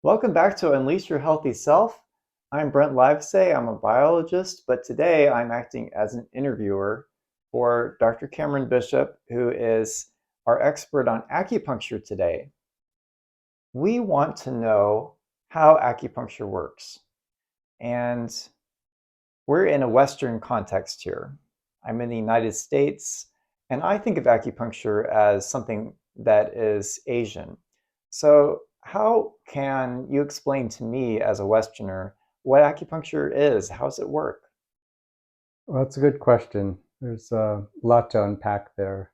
Welcome back to Unleash Your Healthy Self. I'm Brent Livesay. I'm a biologist, but today I'm acting as an interviewer for Dr. Cameron Bishop, who is our expert on acupuncture today. We want to know how acupuncture works, and we're in a Western context here. I'm in the United States, and I think of acupuncture as something that is Asian. So, how can you explain to me as a Westerner what acupuncture is? How does it work? Well, that's a good question. There's a lot to unpack there.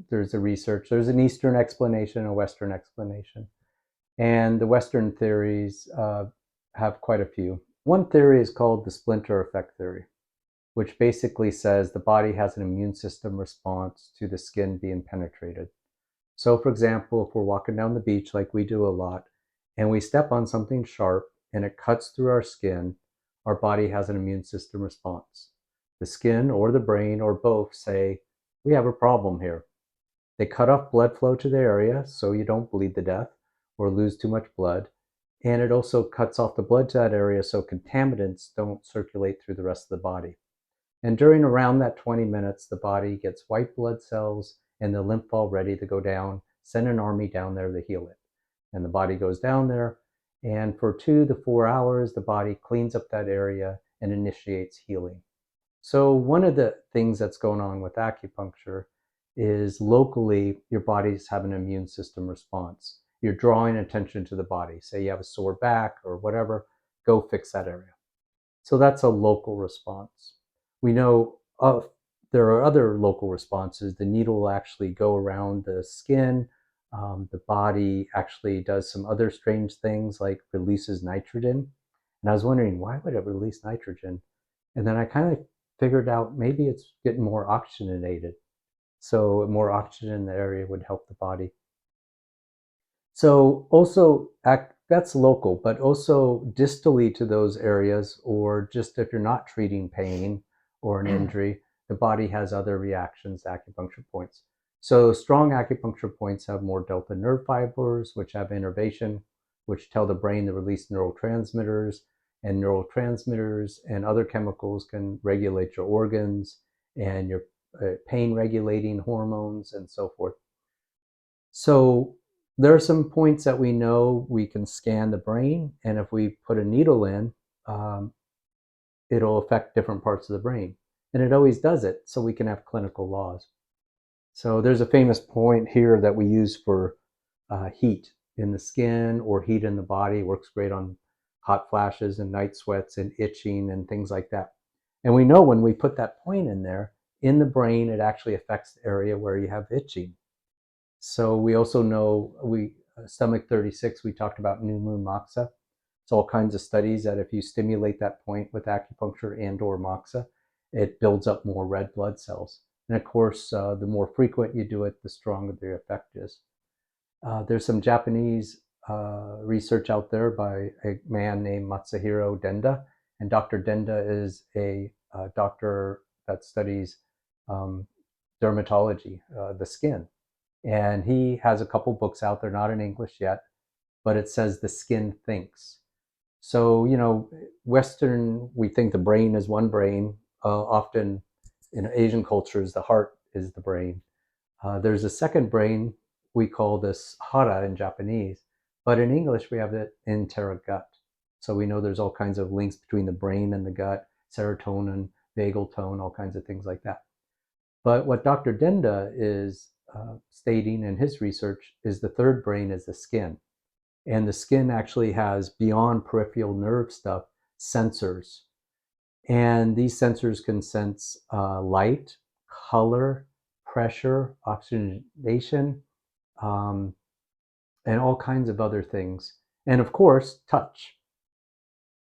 There's a research, there's an Eastern explanation, a Western explanation. And the Western theories have quite a few. One theory is called the Splinter Effect theory, which basically says the body has an immune system response to the skin being penetrated. So, for example, if we're walking down the beach like we do a lot, and we step on something sharp and it cuts through our skin, our body has an immune system response. The skin or the brain or both say, we have a problem here. They cut off blood flow to the area so you don't bleed to death or lose too much blood. And it also cuts off the blood to that area so contaminants don't circulate through the rest of the body. And during around that 20 minutes, the body gets white blood cells and the lymph all ready to go down, send an army down there to heal it. And the body goes down there, and for 2 to 4 hours, the body cleans up that area and initiates healing. So one of the things that's going on with acupuncture is locally your body's having an immune system response. You're drawing attention to the body. Say you have a sore back or whatever, go fix that area. So that's a local response. We know there are other local responses. The needle will actually go around the skin. The body actually does some other strange things like releases nitrogen. And I was wondering, why would it release nitrogen? And then I kind of figured out maybe it's getting more oxygenated. So more oxygen in the area would help the body. So also that's local, but also distally to those areas, or just if you're not treating pain or an injury, the body has other reactions to acupuncture points. So strong acupuncture points have more delta nerve fibers, which have innervation, which tell the brain to release neurotransmitters, and neurotransmitters and other chemicals can regulate your organs and your pain regulating hormones and so forth. So there are some points that we know we can scan the brain, and if we put a needle in, um, it'll affect different parts of the brain. And it always does it, so we can have clinical laws. So there's a famous point here that we use for heat in the skin or heat in the body. It works great on hot flashes and night sweats and itching and things like that. And we know when we put that point in there, in the brain, it actually affects the area where you have itching. So we also know stomach 36, we talked about new moon moxa. It's all kinds of studies that if you stimulate that point with acupuncture and or moxa, it builds up more red blood cells. And of course, the more frequent you do it, the stronger the effect is. There's some Japanese research out there by a man named Matsuhiro Denda. And Dr. Denda is a doctor that studies um, dermatology, the skin. And he has a couple books out. They're not in English yet, but it says the skin thinks. So, Western, we think the brain is one brain. Often in Asian cultures, the heart is the brain. There's a second brain. We call this hara in Japanese, but in English, we have it entera gut. So we know there's all kinds of links between the brain and the gut, serotonin, vagal tone, all kinds of things like that. But what Dr. Denda is stating in his research is the third brain is the skin. And the skin actually has, beyond peripheral nerve stuff, sensors. And these sensors can sense light, color, pressure, oxygenation, um, and all kinds of other things. And of course, touch.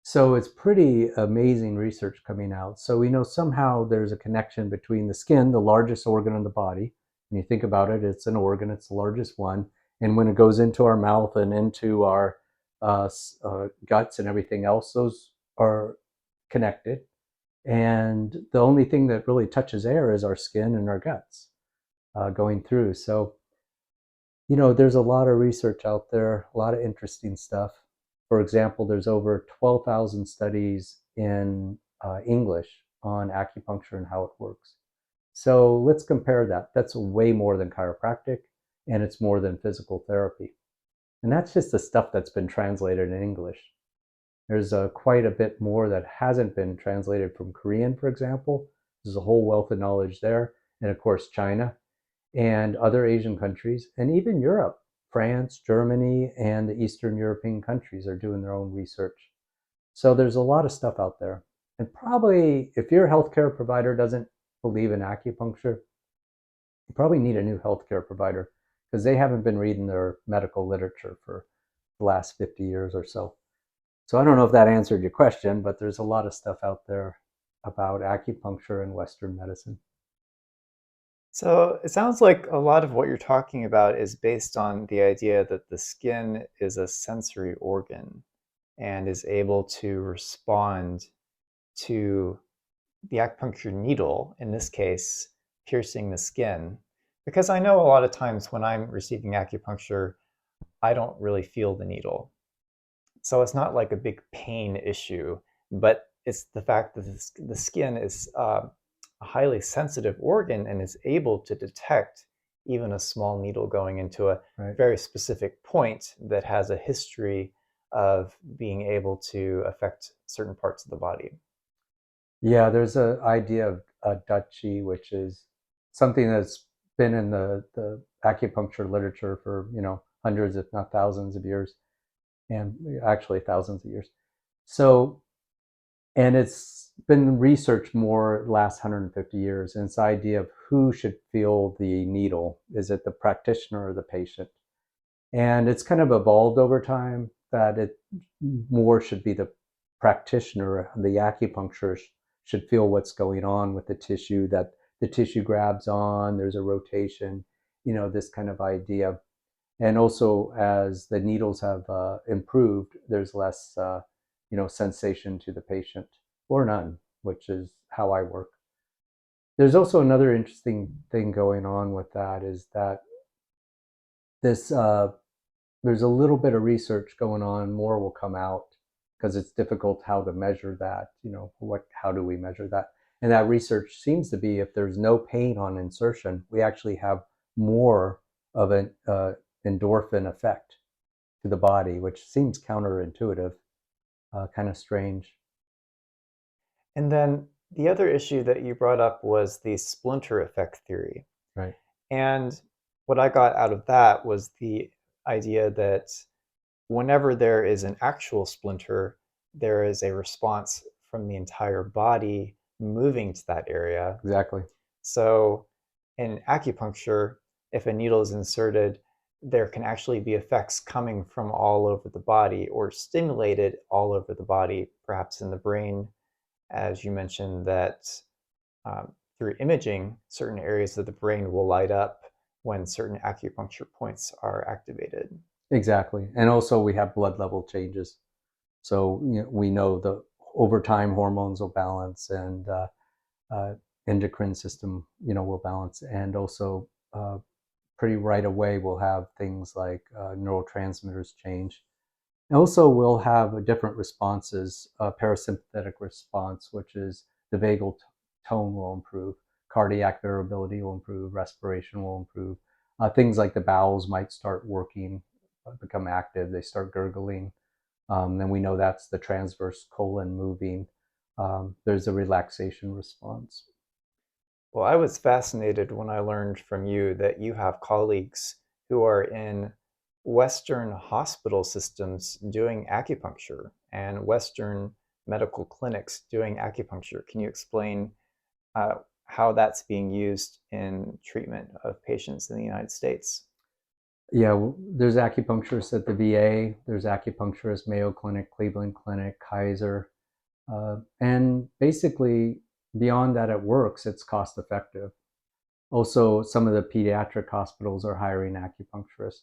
So it's pretty amazing research coming out. So we know somehow there's a connection between the skin, the largest organ in the body. When you think about it, it's an organ, it's the largest one. And when it goes into our mouth and into our guts and everything else, those are connected. And the only thing that really touches air is our skin and our guts going through. So There's a lot of research out there, a lot of interesting stuff. For example, there's over 12,000 studies in English on acupuncture and how it works. So let's compare that. That's way more than chiropractic, and it's more than physical therapy. And that's just the stuff that's been translated in English. There's quite a bit more that hasn't been translated from Korean, for example. There's a whole wealth of knowledge there. And of course, China and other Asian countries, and even Europe. France, Germany, and the Eastern European countries are doing their own research. So there's a lot of stuff out there. And probably if your healthcare provider doesn't believe in acupuncture, you probably need a new healthcare provider because they haven't been reading their medical literature for the last 50 years or so. So I don't know if that answered your question, but there's a lot of stuff out there about acupuncture and Western medicine. So it sounds like a lot of what you're talking about is based on the idea that the skin is a sensory organ and is able to respond to the acupuncture needle, in this case, piercing the skin. Because I know a lot of times when I'm receiving acupuncture, I don't really feel the needle. So it's not like a big pain issue, but it's the fact that the skin is a highly sensitive organ and is able to detect even a small needle going into a Right. very specific point that has a history of being able to affect certain parts of the body. Yeah, there's an idea of Dachi, which is something that's been in the acupuncture literature for, hundreds, if not thousands of years, and actually thousands of years. So, and it's been researched more last 150 years, and it's the idea of who should feel the needle. Is it the practitioner or the patient? And it's kind of evolved over time that it more should be the practitioner, the acupuncturist should feel what's going on with the tissue, that the tissue grabs on, there's a rotation, this kind of idea. And also, as the needles have improved, there's less, sensation to the patient, or none, which is how I work. There's also another interesting thing going on with that is that this there's a little bit of research going on. More will come out because it's difficult how to measure that. How do we measure that? And that research seems to be if there's no pain on insertion, we actually have more of an endorphin effect to the body, which seems counterintuitive, kind of strange. And then the other issue that you brought up was the splinter effect theory. Right. And what I got out of that was the idea that whenever there is an actual splinter, there is a response from the entire body moving to that area. Exactly. So in acupuncture, if a needle is inserted, there can actually be effects coming from all over the body or stimulated all over the body, perhaps in the brain, as you mentioned that through imaging, certain areas of the brain will light up when certain acupuncture points are activated. Exactly. And also we have blood level changes. So we know the over time hormones will balance, and uh, endocrine system, will balance, and also pretty right away we'll have things like neurotransmitters change. Also, we'll have different responses. Parasympathetic response, which is the vagal tone, will improve. Cardiac variability will improve. Respiration will improve. Things like the bowels might start working, become active. They start gurgling. Then we know that's the transverse colon moving. There's a relaxation response. Well, I was fascinated when I learned from you that you have colleagues who are in Western hospital systems doing acupuncture and Western medical clinics doing acupuncture. Can you explain how that's being used in treatment of patients in the United States? Yeah, there's acupuncturists at the VA. There's acupuncturists Mayo Clinic, Cleveland Clinic, Kaiser, and basically beyond that, it works. It's cost effective. Also, some of the pediatric hospitals are hiring acupuncturists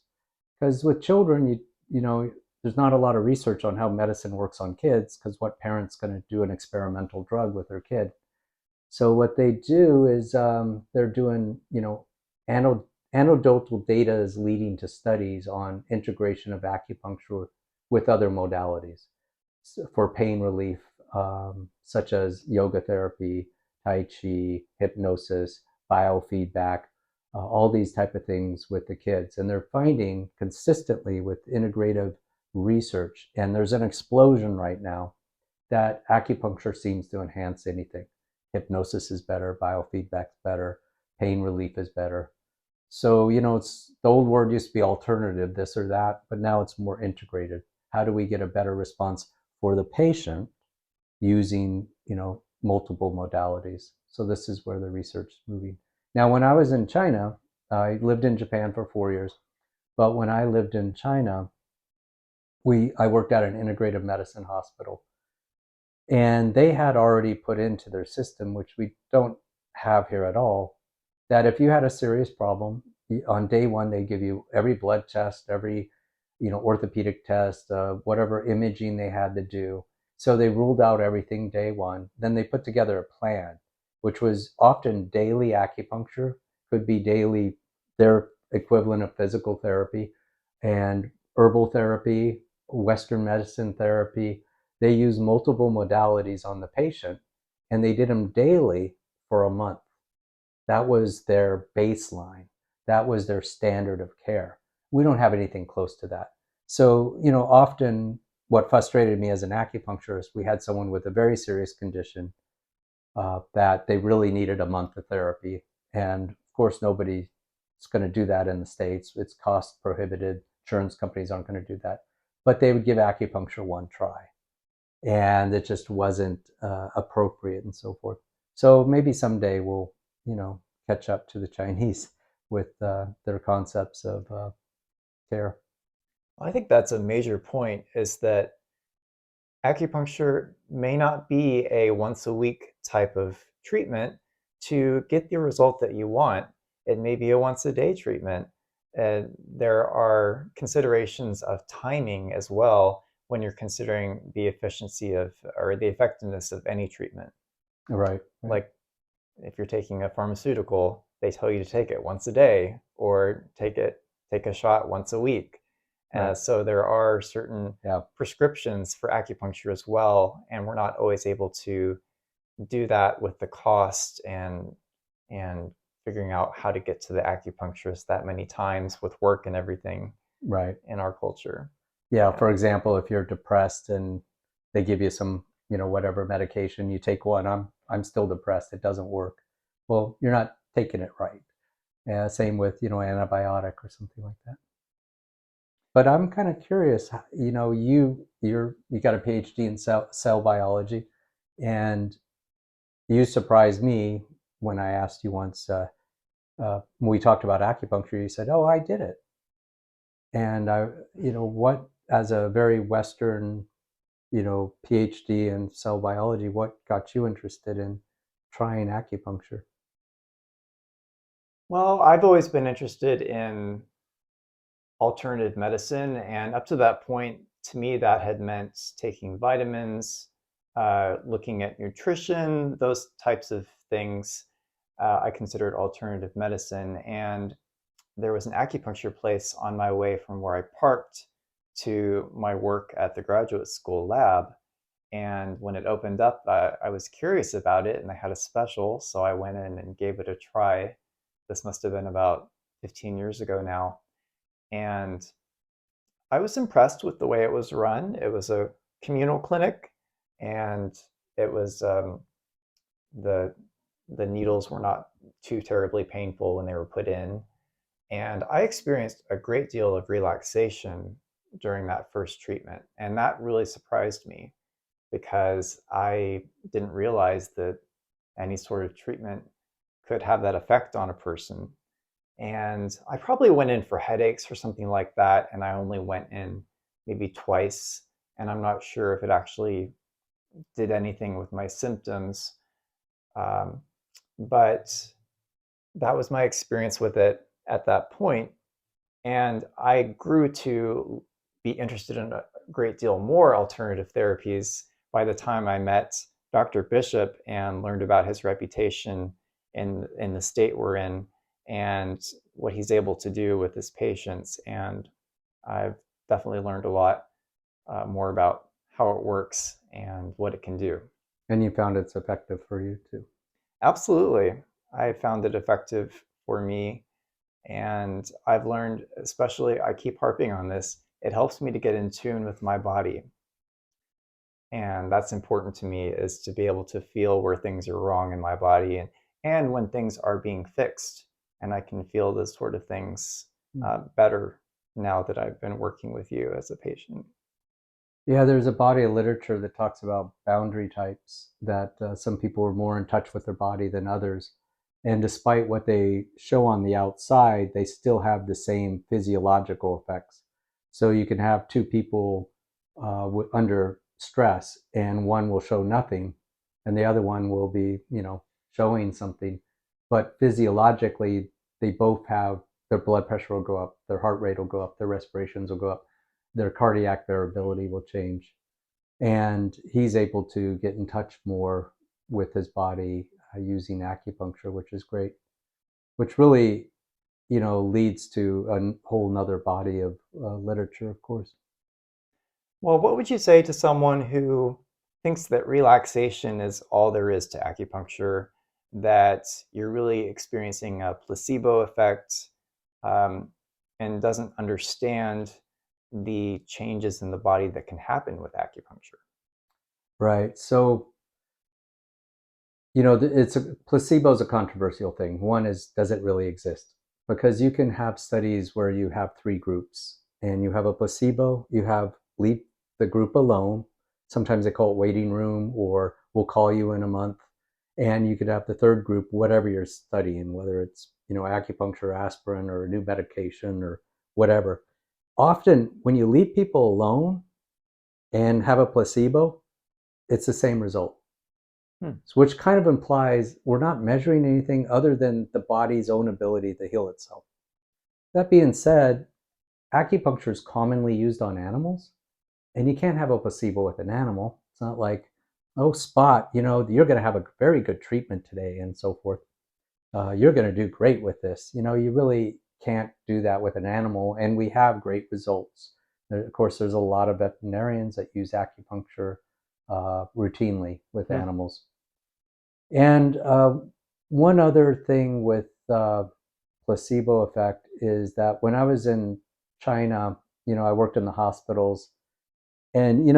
because with children, there's not a lot of research on how medicine works on kids because what parent's going to do an experimental drug with their kid? So what they do is they're doing, anecdotal data is leading to studies on integration of acupuncture with other modalities for pain relief, such as yoga therapy, tai chi, hypnosis, biofeedback, all these type of things with the kids. And they're finding consistently with integrative research, and there's an explosion right now that acupuncture seems to enhance anything. Hypnosis is better, biofeedback's better, pain relief is better. So, it's the old word used to be alternative, this or that, but now it's more integrated. How do we get a better response for the patient using, multiple modalities? So this is where the research is moving. Now, when I was in China, I lived in Japan for 4 years, but when I lived in China, I worked at an integrative medicine hospital, and they had already put into their system, which we don't have here at all, that if you had a serious problem, on day one, they give you every blood test, every, orthopedic test, whatever imaging they had to do. So they ruled out everything day one. Then they put together a plan, which was often daily acupuncture, could be daily, their equivalent of physical therapy, and herbal therapy, Western medicine therapy. They use multiple modalities on the patient, and they did them daily for a month. That was their baseline. That was their standard of care. We don't have anything close to that. So, often what frustrated me as an acupuncturist, we had someone with a very serious condition that they really needed a month of therapy. And of course, nobody's going to do that in the States. It's cost prohibitive. Insurance companies aren't going to do that. But they would give acupuncture one try. And it just wasn't appropriate and so forth. So maybe someday we'll, catch up to the Chinese with their concepts of care. I think that's a major point, is that acupuncture may not be a once a week type of treatment to get the result that you want. It may be a once a day treatment. And there are considerations of timing as well when you're considering the efficiency of, or the effectiveness of, any treatment. Right. Like if you're taking a pharmaceutical, they tell you to take it once a day or take a shot once a week. Right. So there are certain Yeah. prescriptions for acupuncture as well, and we're not always able to do that with the cost and figuring out how to get to the acupuncturist that many times with work and everything Right. in our culture. Yeah. For example, if you're depressed and they give you some, whatever medication, you take one, I'm still depressed, it doesn't work. Well, you're not taking it right. Same with, antibiotic or something like that. But I'm kind of curious, you got a PhD in cell biology, and you surprised me when I asked you once, when we talked about acupuncture, you said, "Oh, I did it." And what, as a very Western, PhD in cell biology, what got you interested in trying acupuncture? Well, I've always been interested in alternative medicine, and up to that point, to me, that had meant taking vitamins, looking at nutrition, those types of things. I considered alternative medicine, and there was an acupuncture place on my way from where I parked to my work at the graduate school lab. And when it opened up, I was curious about it, and they had a special, so I went in and gave it a try. This must have been about 15 years ago now. And I was impressed with the way it was run. It was a communal clinic, and it was the needles were not too terribly painful when they were put in. And I experienced a great deal of relaxation during that first treatment. And that really surprised me because I didn't realize that any sort of treatment could have that effect on a person. And I probably went in for headaches or something like that, and I only went in maybe twice. And I'm not sure if it actually did anything with my symptoms. But that was my experience with it at that point. And I grew to be interested in a great deal more alternative therapies by the time I met Dr. Bishop and learned about his reputation in the state we're in. and what he's able to do with his patients. And I've definitely learned a lot more about how it works and what it can do. And you found it's effective for you too. Absolutely. I found it effective for me. And I've learned, especially, I keep harping on this, it helps me to get in tune with my body. And that's important to me, is to be able to feel where things are wrong in my body, and when things are being fixed. And I can feel those sort of things better now that I've been working with you as a patient. Yeah, there's a body of literature that talks about boundary types, that some people are more in touch with their body than others. And despite what they show on the outside, they still have the same physiological effects. So you can have two people under stress, and one will show nothing, and the other one will be, showing something. But physiologically, they both have their blood pressure will go up, their heart rate will go up, their respirations will go up, their cardiac variability will change. And he's able to get in touch more with his body using acupuncture, which is great, which really, leads to a whole nother body of literature, of course. Well, what would you say to someone who thinks that relaxation is all there is to acupuncture, that you're really experiencing a placebo effect, um, and doesn't understand the changes in the body that can happen with acupuncture? Right. So, placebo is a controversial thing. One is, does it really exist? Because you can have studies where you have three groups, and you have a placebo, you have leave the group alone. Sometimes they call it waiting room, or we'll call you in a month. And you could have the third group, whatever you're studying, whether it's, acupuncture, aspirin, or a new medication, or whatever. Often when you leave people alone and have a placebo, it's the same result. So which kind of implies we're not measuring anything other than the body's own ability to heal itself. That being said, acupuncture is commonly used on animals, and you can't have a placebo with an animal. It's not like, oh, Spot, you're going to have a very good treatment today, and so forth. You're going to do great with this. You really can't do that with an animal, and we have great results. Of course, there's a lot of veterinarians that use acupuncture routinely with animals. And one other thing with placebo effect is that when I was in China, I worked in the hospitals, and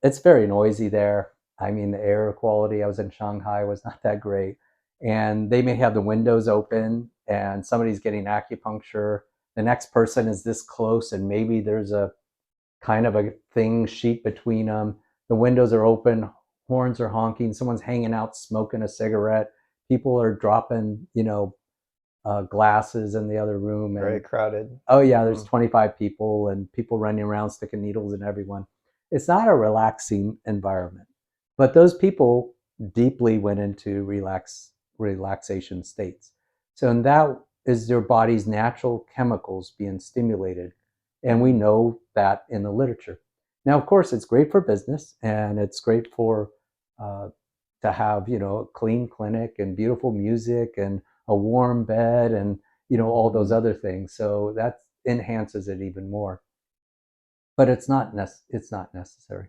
it's very noisy there. I mean, the air quality, I was in Shanghai, was not that great. And they may have the windows open and somebody's getting acupuncture. The next person is this close, and maybe there's a kind of a thing sheet between them. The windows are open, horns are honking, someone's hanging out smoking a cigarette. People are dropping, glasses in the other room. And Very crowded. oh yeah, there's 25 people and people running around sticking needles in everyone. It's not a relaxing environment. But those people deeply went into relaxation states. So and that is your body's natural chemicals being stimulated. And we know that in the literature. Now, of course, it's great for business, and it's great for to have, a clean clinic and beautiful music and a warm bed and, all those other things. So that enhances it even more. But it's not necessary.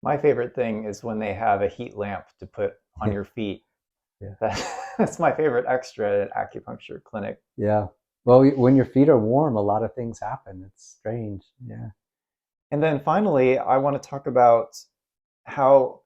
My favorite thing is when they have a heat lamp to put on your feet. Yeah. That's my favorite extra at acupuncture clinic. Yeah. Well, when your feet are warm, a lot of things happen. It's strange. Yeah. And then finally, I want to talk about how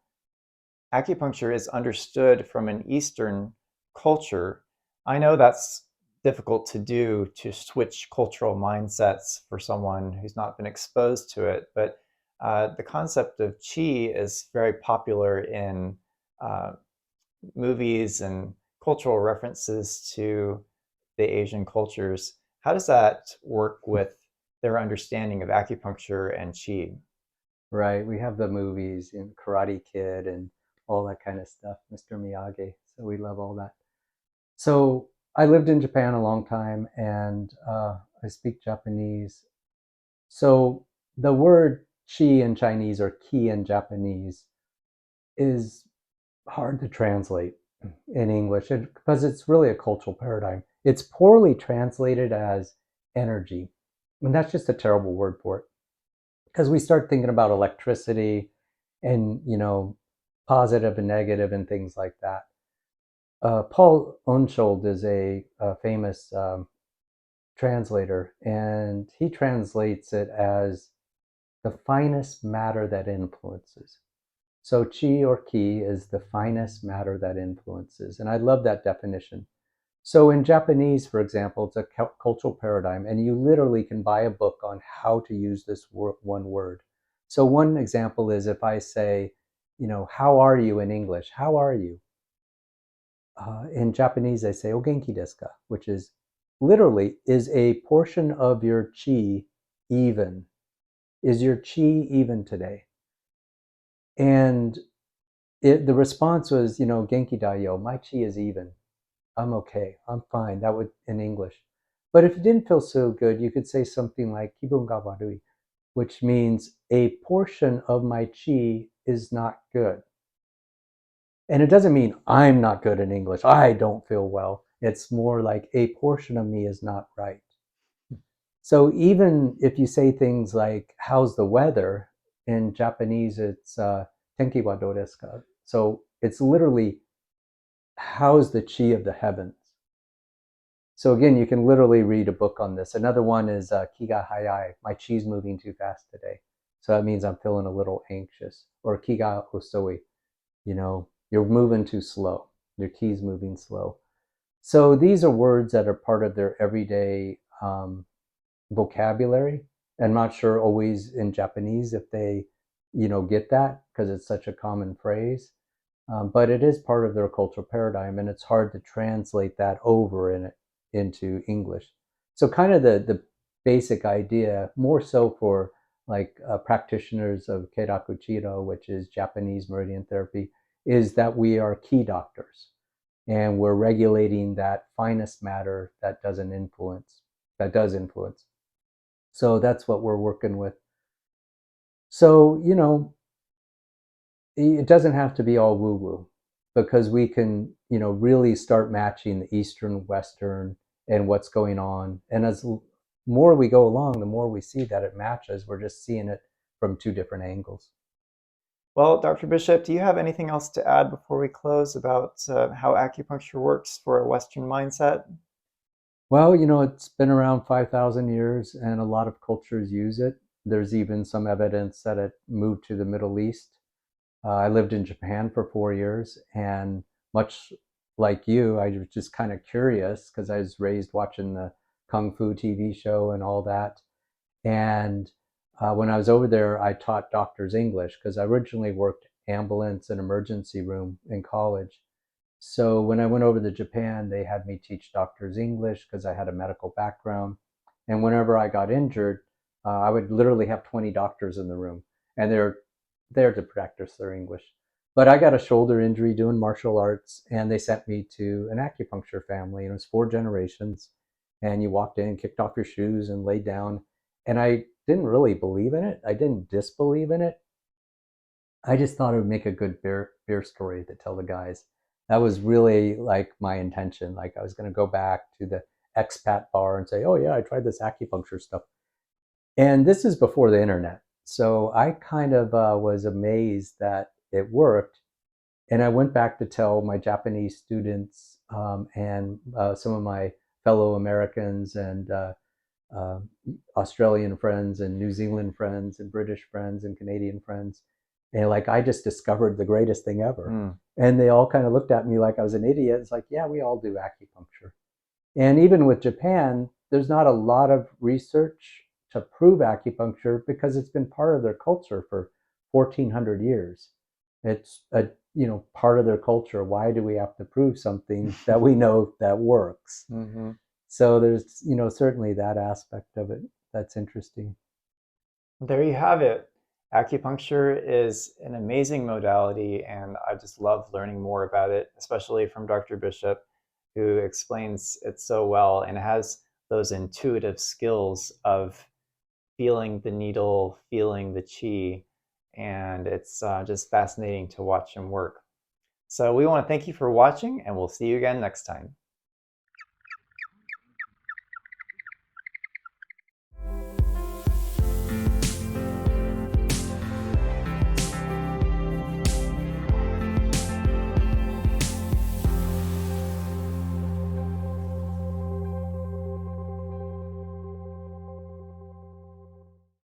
acupuncture is understood from an Eastern culture. I know that's difficult to do, to switch cultural mindsets for someone who's not been exposed to it, but the concept of qi is very popular in uh, movies and cultural references to the Asian cultures. How does that work with their understanding of acupuncture and qi? Right. We have the movies and Karate Kid and all that kind of stuff, Mr. Miyagi. So we love all that. So I lived in Japan a long time, and I speak Japanese. So the word chi in Chinese or ki in Japanese is hard to translate in English because it's really a cultural paradigm. It's poorly translated as energy. And that's just a terrible word for it. Because we start thinking about electricity and, positive and negative and things like that. Paul Unshold is a famous translator, and he translates it as the finest matter that influences. So chi or ki is the finest matter that influences. And I love that definition. So in Japanese, for example, it's a cultural paradigm, and you literally can buy a book on how to use this one word. So one example is if I say, how are you in English? How are you? In Japanese, they say, o genki desu ka, which is literally, is a portion of your chi even? Is your chi even today? And the response was, genki da yo, my chi is even. I'm okay. I'm fine. That would in English. But if you didn't feel so good, you could say something like kibun ga warui, which means a portion of my chi is not good. And it doesn't mean I'm not good in English. I don't feel well. It's more like a portion of me is not right. So even if you say things like, how's the weather? In Japanese, it's tenki wa do desu ka? So it's literally, how's the chi of the heavens? So again, you can literally read a book on this. Another one is ki ga hayai, my chi's moving too fast today. So that means I'm feeling a little anxious. Or ki ga osoi, you're moving too slow. Your ki's moving slow. So these are words that are part of their everyday vocabulary. I'm not sure always in Japanese if they, get that because it's such a common phrase. But it is part of their cultural paradigm, and it's hard to translate that over into English. So kind of the basic idea, more so for like practitioners of Keiraku Chiro, which is Japanese meridian therapy, is that we are ki doctors, and we're regulating that finest matter that does influence. So that's what we're working with. So, it doesn't have to be all woo-woo, because we can, really start matching the Eastern, Western, and what's going on. And as more we go along, the more we see that it matches. We're just seeing it from two different angles. Well, Dr. Bishop, do you have anything else to add before we close about how acupuncture works for a Western mindset? Well, it's been around 5,000 years, and a lot of cultures use it. There's even some evidence that it moved to the Middle East. I lived in Japan for 4 years, and much like you, I was just kind of curious because I was raised watching the Kung Fu TV show and all that. And when I was over there, I taught doctors English because I originally worked ambulance and emergency room in college. So when I went over to Japan, they had me teach doctors English because I had a medical background. And whenever I got injured, I would literally have 20 doctors in the room, and they're there to practice their English. But I got a shoulder injury doing martial arts, and they sent me to an acupuncture family, and it was 4 generations. And you walked in, kicked off your shoes, and laid down. And I didn't really believe in it. I didn't disbelieve in it. I just thought it would make a good beer story to tell the guys. That was really like my intention. Like I was going to go back to the expat bar and say, "Oh yeah, I tried this acupuncture stuff." And this is before the internet, so I kind of was amazed that it worked. And I went back to tell my Japanese students and some of my fellow Americans and uh, Australian friends and New Zealand friends and British friends and Canadian friends. And like, I just discovered the greatest thing ever. Mm. And they all kind of looked at me like I was an idiot. It's like, yeah, we all do acupuncture. And even with Japan, there's not a lot of research to prove acupuncture because it's been part of their culture for 1,400 years. It's a part of their culture. Why do we have to prove something that we know that works? Mm-hmm. So there's certainly that aspect of it that's interesting. There you have it. Acupuncture is an amazing modality, and I just love learning more about it, especially from Dr. Bishop, who explains it so well and has those intuitive skills of feeling the needle, feeling the chi, and it's just fascinating to watch him work. So we want to thank you for watching, and we'll see you again next time.